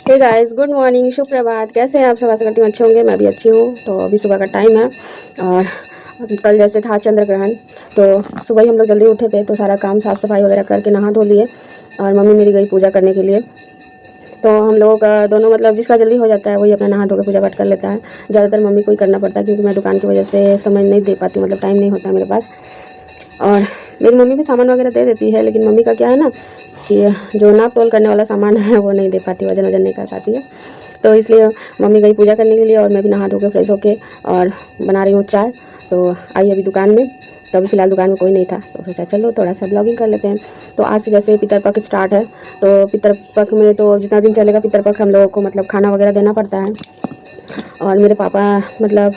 Hey guys, good morning, सुप्रभात। कैसे हैं आप सब? आशा करती हूँ अच्छे होंगे। मैं भी अच्छी हूँ। तो अभी सुबह का टाइम है और कल जैसे था चंद्र ग्रहण, तो सुबह ही हम लोग जल्दी उठे थे, तो सारा काम साफ़ सफाई वगैरह करके नहा धो लिए और मम्मी मेरी गई पूजा करने के लिए। तो हम लोगों का दोनों मतलब जिसका जल्दी हो जाता है वही अपना नहा धो के पूजा पाठ कर लेता है। ज़्यादातर मम्मी को ही करना पड़ता है क्योंकि मैं दुकान की वजह से समय नहीं दे पाती, मतलब टाइम नहीं होता है मेरे पास। और मेरी मम्मी भी सामान वगैरह दे देती है, लेकिन मम्मी का क्या है ना कि जो नाप तोल करने वाला सामान है वो नहीं दे पाती, वजन वजन नहीं कर पाती है। तो इसलिए मम्मी गई पूजा करने के लिए और मैं भी नहा धो के फ्रेश होके और बना रही हूँ चाय। तो आई अभी दुकान में, तो अभी फ़िलहाल दुकान में कोई नहीं था, तो सोचा चलो थोड़ा सा ब्लॉगिंग कर लेते हैं। तो आज से जैसे पितरपक्ष स्टार्ट है, तो पितरपक्ष में तो जितना दिन चलेगा पितरपक्ष हम लोगों को मतलब खाना वगैरह देना पड़ता है। और मेरे पापा मतलब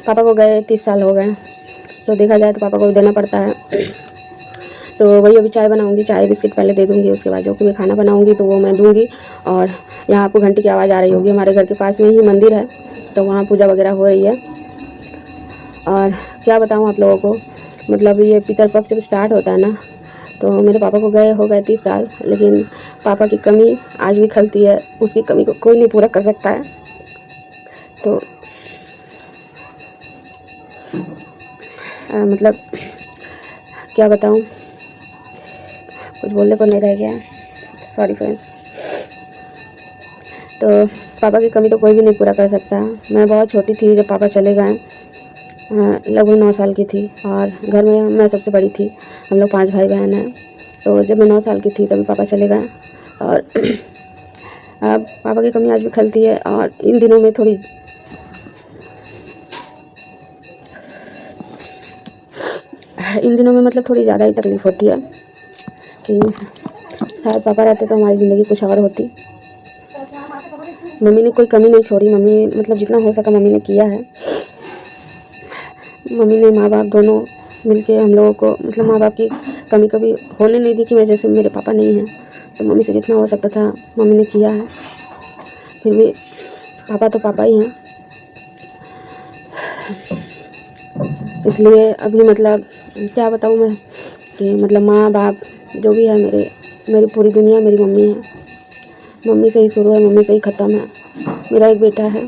पापा को गए 30 साल हो गए, तो देखा जाए तो पापा को भी देना पड़ता है। तो वही अभी चाय बनाऊंगी, चाय बिस्किट पहले दे दूंगी, उसके बाद जो कि मैं खाना बनाऊंगी तो वो मैं दूंगी। और यहाँ आपको घंटी की आवाज़ आ रही होगी, हमारे घर के पास में ही मंदिर है, तो वहाँ पूजा वगैरह हो रही है। और क्या बताऊँ आप लोगों को, मतलब ये पितरपक्ष जब स्टार्ट होता है ना, तो मेरे पापा को गए हो गए 30 साल, लेकिन पापा की कमी आज भी खलती है, उसकी कमी को कोई नहीं पूरा कर सकता है। तो मतलब क्या बताऊँ, कुछ बोलने को नहीं रह गया, सॉरी फ्रेंड्स। तो पापा की कमी तो कोई भी नहीं पूरा कर सकता। मैं बहुत छोटी थी जब पापा चले गए, लगभग 9 साल की थी, और घर में मैं सबसे बड़ी थी। हम लोग 5 भाई बहन हैं। तो जब मैं 9 साल की थी तभी पापा चले गए, और अब पापा की कमी आज भी खलती है। और इन दिनों में मतलब थोड़ी ज़्यादा ही तकलीफ़ होती है कि शायद पापा रहते तो हमारी ज़िंदगी कुछ और होती। मम्मी ने कोई कमी नहीं छोड़ी, मम्मी मतलब जितना हो सका मम्मी ने किया है। मम्मी ने माँ बाप दोनों मिलके हम लोगों को मतलब माँ बाप की कमी कभी होने नहीं दी कि मैं जैसे मेरे पापा नहीं हैं, तो मम्मी से जितना हो सकता था मम्मी ने किया है। फिर भी पापा तो पापा ही हैं, इसलिए अभी मतलब क्या बताऊँ मैं कि मतलब माँ बाप जो भी है मेरी पूरी दुनिया मेरी मम्मी है। मम्मी से ही शुरू है, मम्मी से ही ख़त्म है। मेरा एक बेटा है,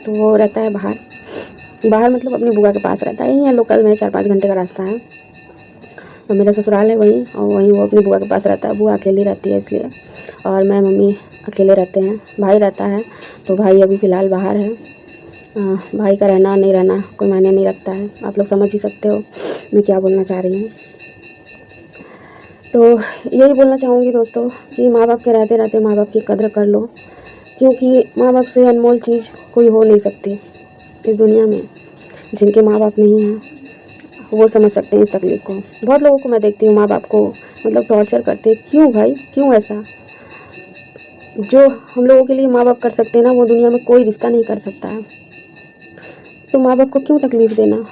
तो वो रहता है बाहर मतलब अपनी बुआ के पास रहता है, यहीं है लोकल में, 4-5 घंटे का रास्ता है। और मेरा ससुराल है वहीं, और वहीं वो अपनी बुआ के पास रहता है। बुआ अकेली रहती है इसलिए, और मैं मम्मी अकेले रहते हैं। भाई रहता है, तो भाई अभी फ़िलहाल बाहर है। भाई का रहना नहीं रहना कोई मायने नहीं रखता है, आप लोग समझ ही सकते हो मैं क्या बोलना चाह रही हूँ। तो यही बोलना चाहूँगी दोस्तों कि माँ बाप के रहते रहते माँ बाप की कदर कर लो, क्योंकि माँ बाप से अनमोल चीज़ कोई हो नहीं सकती इस दुनिया में। जिनके माँ बाप नहीं हैं वो समझ सकते हैं इस तकलीफ़ को। बहुत लोगों को मैं देखती हूँ माँ बाप को मतलब टॉर्चर करते। क्यों भाई, क्यों ऐसा? जो हम लोगों के लिए माँ बाप कर सकते हैं ना, वो दुनिया में कोई रिश्ता नहीं कर सकता है। तो माँ बाप को क्यों तकलीफ़ देना?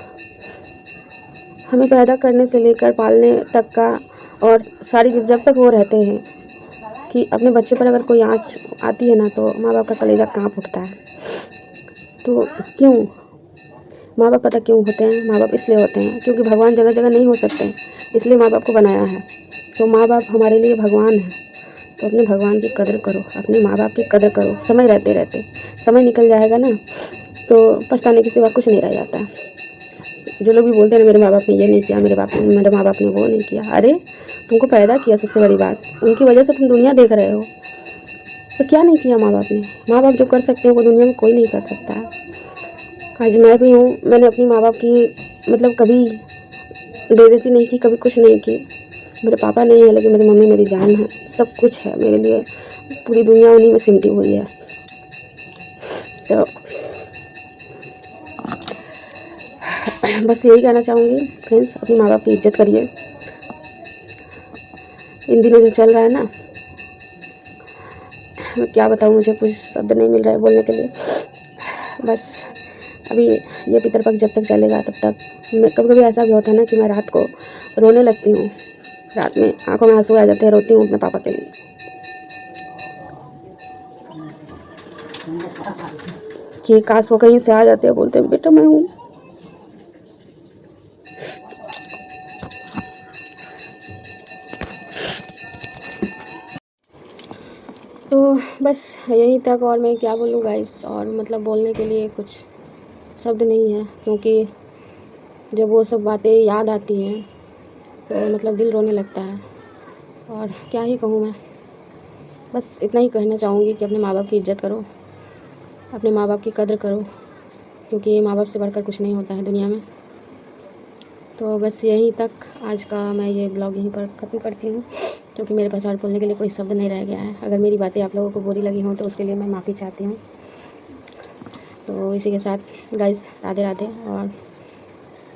हमें पैदा करने से लेकर पालने तक का, और सारी चीज़ जब तक वो रहते हैं कि अपने बच्चे पर अगर कोई आँच आती है ना, तो माँ बाप का कलेजा काँप उठता है। तो क्यों माँ बाप पता क्यों होते हैं? माँ बाप इसलिए होते हैं क्योंकि भगवान जगह जगह नहीं हो सकते, इसलिए माँ बाप को बनाया है। तो माँ बाप हमारे लिए भगवान है। तो अपने भगवान की कदर करो, अपने माँ बाप की कदर करो। समय रहते रहते, समय निकल जाएगा ना तो पछताने के सिवा कुछ नहीं रह जाता है। जो लोग भी बोलते हैं ना, मेरे माँ बाप ने ये नहीं किया, मेरे माँ बाप ने वो नहीं किया। अरे तुमको पैदा किया, सबसे बड़ी बात, उनकी वजह से तुम दुनिया देख रहे हो, तो क्या नहीं किया माँ बाप ने? माँ बाप जो कर सकते हैं वो दुनिया में कोई नहीं कर सकता है। आज मैं भी हूँ, मैंने अपनी माँ बाप की मतलब कभी बेइज्जती नहीं की, कभी कुछ नहीं की। मेरे पापा नहीं है, लेकिन मेरी मम्मी मेरी जान है, सब कुछ है मेरे लिए। पूरी दुनिया उन्हीं में सिमटी हुई है। तो बस यही कहना चाहूँगी फ्रेंड्स, अपनी माँ बाप की इज्जत करिए। इन दिनों जो चल रहा है ना, मैं क्या बताऊँ, मुझे कुछ शब्द नहीं मिल रहा है बोलने के लिए। बस अभी ये पितरपक्ष जब तक चलेगा तब तक मैं, कभी कभी ऐसा भी होता है ना कि मैं रात को रोने लगती हूँ, रात में आंखों में आंसू आ जाते हैं, रोती हूँ अपने पापा के लिए कि काश वो कहीं से आ जाते हैं, बोलते हैं बेटा मैं हूँ। तो बस यहीं तक, और मैं क्या बोलूँ गाइस, और मतलब बोलने के लिए कुछ शब्द नहीं है, क्योंकि जब वो सब बातें याद आती हैं तो मतलब दिल रोने लगता है। और क्या ही कहूँ मैं, बस इतना ही कहना चाहूँगी कि अपने माँ बाप की इज़्ज़त करो, अपने माँ बाप की कद्र करो, क्योंकि माँ बाप से बढ़कर कुछ नहीं होता है दुनिया में। तो बस यहीं तक आज का मैं ये ब्लॉग यहीं पर ख़त्म करती हूँ, क्योंकि मेरे पास और बोलने के लिए कोई शब्द नहीं रह गया है। अगर मेरी बातें आप लोगों को बुरी लगी हों तो उसके लिए मैं माफ़ी चाहती हूँ। तो इसी के साथ गाइस, राधे राधे। और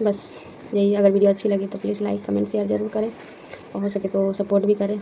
बस यही, अगर वीडियो अच्छी लगी तो प्लीज़ लाइक कमेंट शेयर ज़रूर करें, और हो सके तो सपोर्ट भी करें।